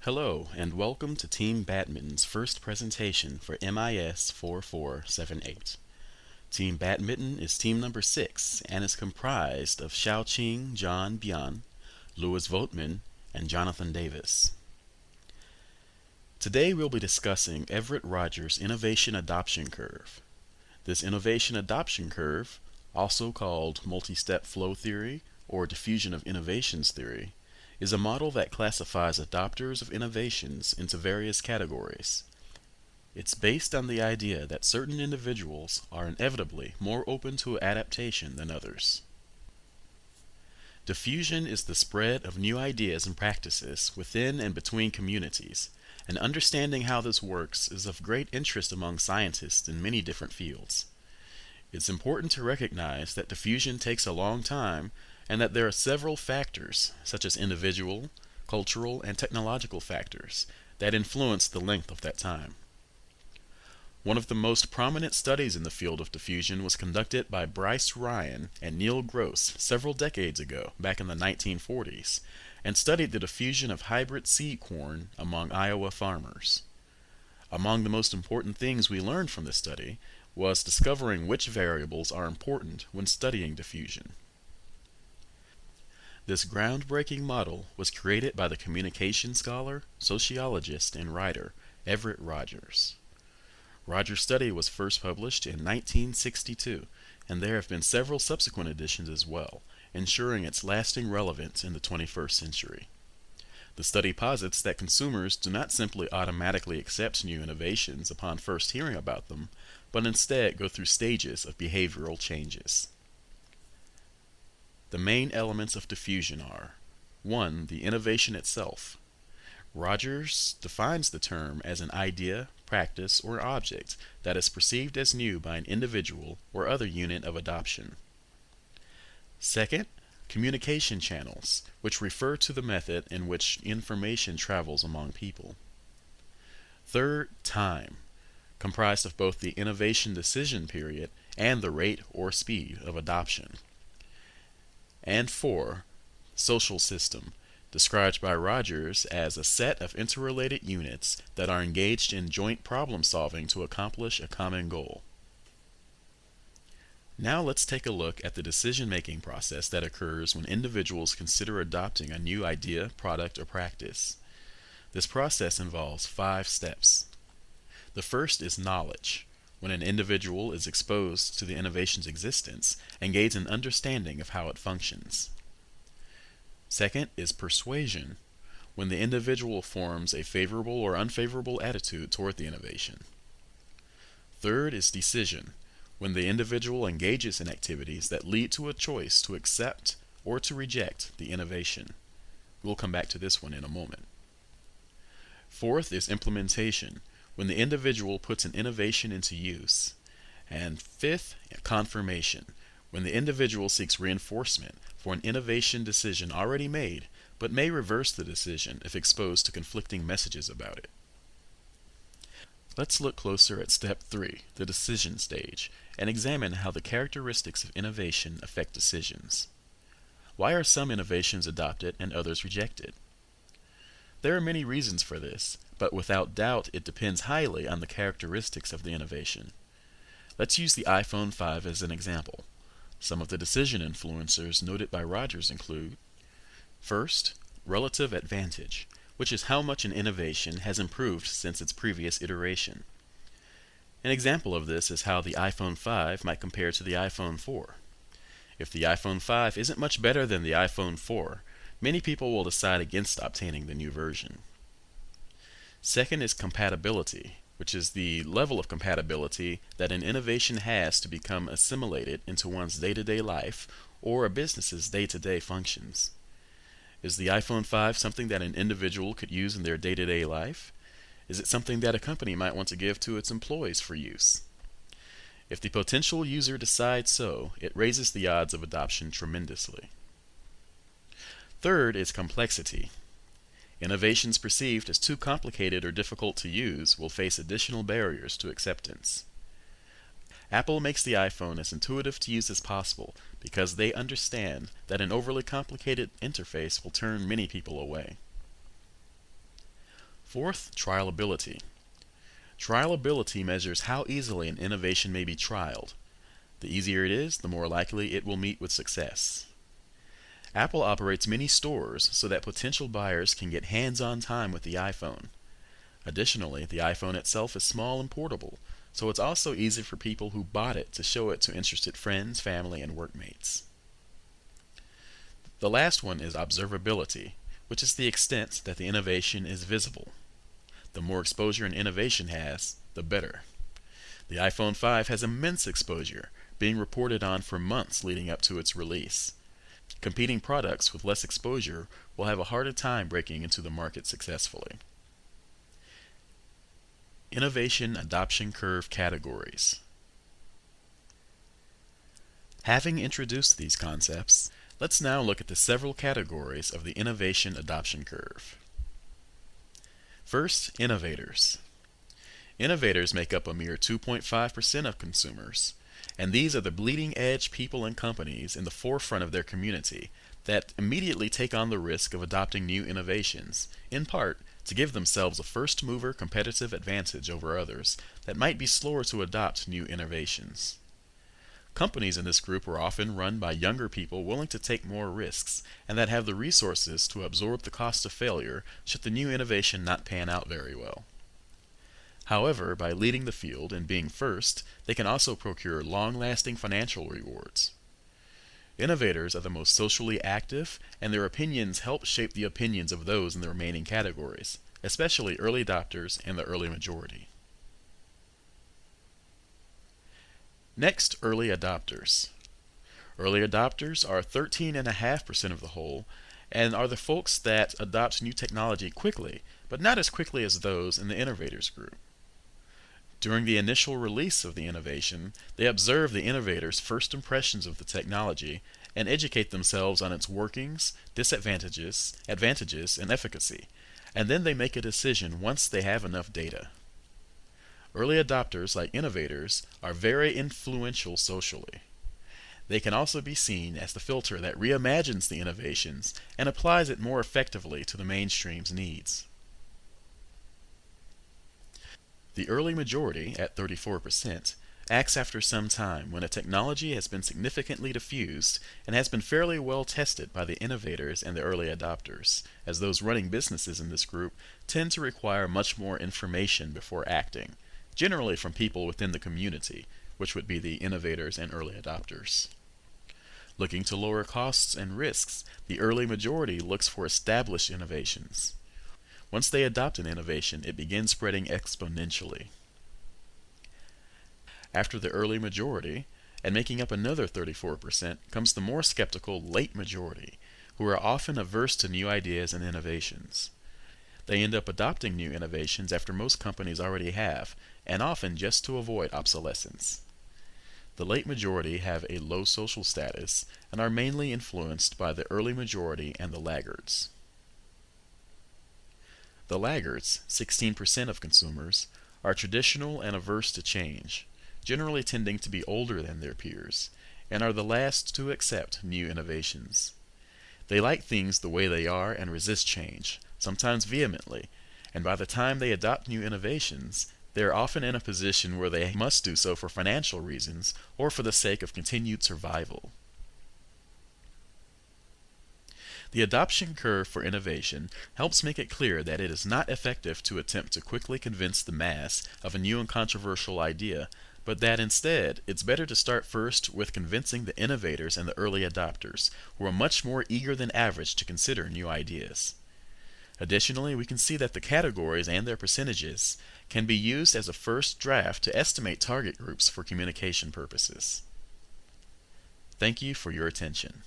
Hello, and welcome to Team Badminton's first presentation for MIS 4478. Team Badminton is team number 6 and is comprised of Xiaoqing John Bian, Louis Votman, and Jonathan Davis. Today we'll be discussing Everett Rogers' Innovation Adoption Curve. This innovation adoption curve, also called multi-step flow theory or diffusion of innovations theory, is a model that classifies adopters of innovations into various categories. It's based on the idea that certain individuals are inevitably more open to adaptation than others. Diffusion is the spread of new ideas and practices within and between communities, and understanding how this works is of great interest among scientists in many different fields. It's important to recognize that diffusion takes a long time and that there are several factors, such as individual, cultural, and technological factors, that influence the length of that time. One of the most prominent studies in the field of diffusion was conducted by Bryce Ryan and Neil Gross several decades ago, back in the 1940s, and studied the diffusion of hybrid seed corn among Iowa farmers. Among the most important things we learned from this study was discovering which variables are important when studying diffusion. This groundbreaking model was created by the communication scholar, sociologist, and writer Everett Rogers. Rogers' study was first published in 1962, and there have been several subsequent editions as well, ensuring its lasting relevance in the 21st century. The study posits that consumers do not simply automatically accept new innovations upon first hearing about them, but instead go through stages of behavioral changes. The main elements of diffusion are: 1. The innovation itself. Rogers defines the term as an idea, practice, or object that is perceived as new by an individual or other unit of adoption. 2. Communication channels, which refer to the method in which information travels among people. 3. Time, comprised of both the innovation decision period and the rate or speed of adoption. And 4. Social system, described by Rogers as a set of interrelated units that are engaged in joint problem solving to accomplish a common goal. Now let's take a look at the decision-making process that occurs when individuals consider adopting a new idea, product, or practice. This process involves 5 steps. The first is knowledge, when an individual is exposed to the innovation's existence and gains an understanding of how it functions. Second is persuasion, when the individual forms a favorable or unfavorable attitude toward the innovation. Third is decision, when the individual engages in activities that lead to a choice to accept or to reject the innovation. We'll come back to this one in a moment. Fourth is implementation, when the individual puts an innovation into use. And fifth, confirmation, when the individual seeks reinforcement for an innovation decision already made, but may reverse the decision if exposed to conflicting messages about it. Let's look closer at step 3, the decision stage, and examine how the characteristics of innovation affect decisions. Why are some innovations adopted and others rejected? There are many reasons for this, but without doubt it depends highly on the characteristics of the innovation. Let's use the iPhone 5 as an example. Some of the decision influencers noted by Rogers include: first, relative advantage, which is how much an innovation has improved since its previous iteration. An example of this is how the iPhone 5 might compare to the iPhone 4. If the iPhone 5 isn't much better than the iPhone 4, many people will decide against obtaining the new version. Second is compatibility, which is the level of compatibility that an innovation has to become assimilated into one's day-to-day life or a business's day-to-day functions. Is the iPhone 5 something that an individual could use in their day-to-day life? Is it something that a company might want to give to its employees for use? If the potential user decides so, it raises the odds of adoption tremendously. Third is complexity. Innovations perceived as too complicated or difficult to use will face additional barriers to acceptance. Apple makes the iPhone as intuitive to use as possible because they understand that an overly complicated interface will turn many people away. Fourth, trialability. Trialability measures how easily an innovation may be trialed. The easier it is, the more likely it will meet with success. Apple operates many stores so that potential buyers can get hands-on time with the iPhone. Additionally, the iPhone itself is small and portable, so it's also easy for people who bought it to show it to interested friends, family, and workmates. The last one is observability, which is the extent that the innovation is visible. The more exposure an innovation has, the better. The iPhone 5 has immense exposure, being reported on for months leading up to its release. Competing products with less exposure will have a harder time breaking into the market successfully. Innovation adoption curve categories. Having introduced these concepts, let's now look at the several categories of the innovation adoption curve. First, innovators. Innovators make up a mere 2.5% of consumers, and these are the bleeding edge people and companies in the forefront of their community that immediately take on the risk of adopting new innovations, in part to give themselves a first mover competitive advantage over others that might be slower to adopt new innovations. Companies in this group are often run by younger people willing to take more risks and that have the resources to absorb the cost of failure should the new innovation not pan out very well. However, by leading the field and being first, they can also procure long-lasting financial rewards. Innovators are the most socially active, and their opinions help shape the opinions of those in the remaining categories, especially early adopters and the early majority. Next, early adopters. Early adopters are 13.5% of the whole, and are the folks that adopt new technology quickly, but not as quickly as those in the innovators group. During the initial release of the innovation, they observe the innovator's first impressions of the technology and educate themselves on its workings, disadvantages, advantages, and efficacy, and then they make a decision once they have enough data. Early adopters, like innovators, are very influential socially. They can also be seen as the filter that reimagines the innovations and applies it more effectively to the mainstream's needs. The early majority, at 34%, acts after some time when a technology has been significantly diffused and has been fairly well tested by the innovators and the early adopters, as those running businesses in this group tend to require much more information before acting, generally from people within the community, which would be the innovators and early adopters. Looking to lower costs and risks, the early majority looks for established innovations. Once they adopt an innovation, it begins spreading exponentially. After the early majority, and making up another 34%, comes the more skeptical late majority, who are often averse to new ideas and innovations. They end up adopting new innovations after most companies already have, and often just to avoid obsolescence. The late majority have a low social status and are mainly influenced by the early majority and the laggards. The laggards, 16% of consumers, are traditional and averse to change, generally tending to be older than their peers, and are the last to accept new innovations. They like things the way they are and resist change, sometimes vehemently, and by the time they adopt new innovations, they are often in a position where they must do so for financial reasons or for the sake of continued survival. The adoption curve for innovation helps make it clear that it is not effective to attempt to quickly convince the mass of a new and controversial idea, but that instead it's better to start first with convincing the innovators and the early adopters, who are much more eager than average to consider new ideas. Additionally, we can see that the categories and their percentages can be used as a first draft to estimate target groups for communication purposes. Thank you for your attention.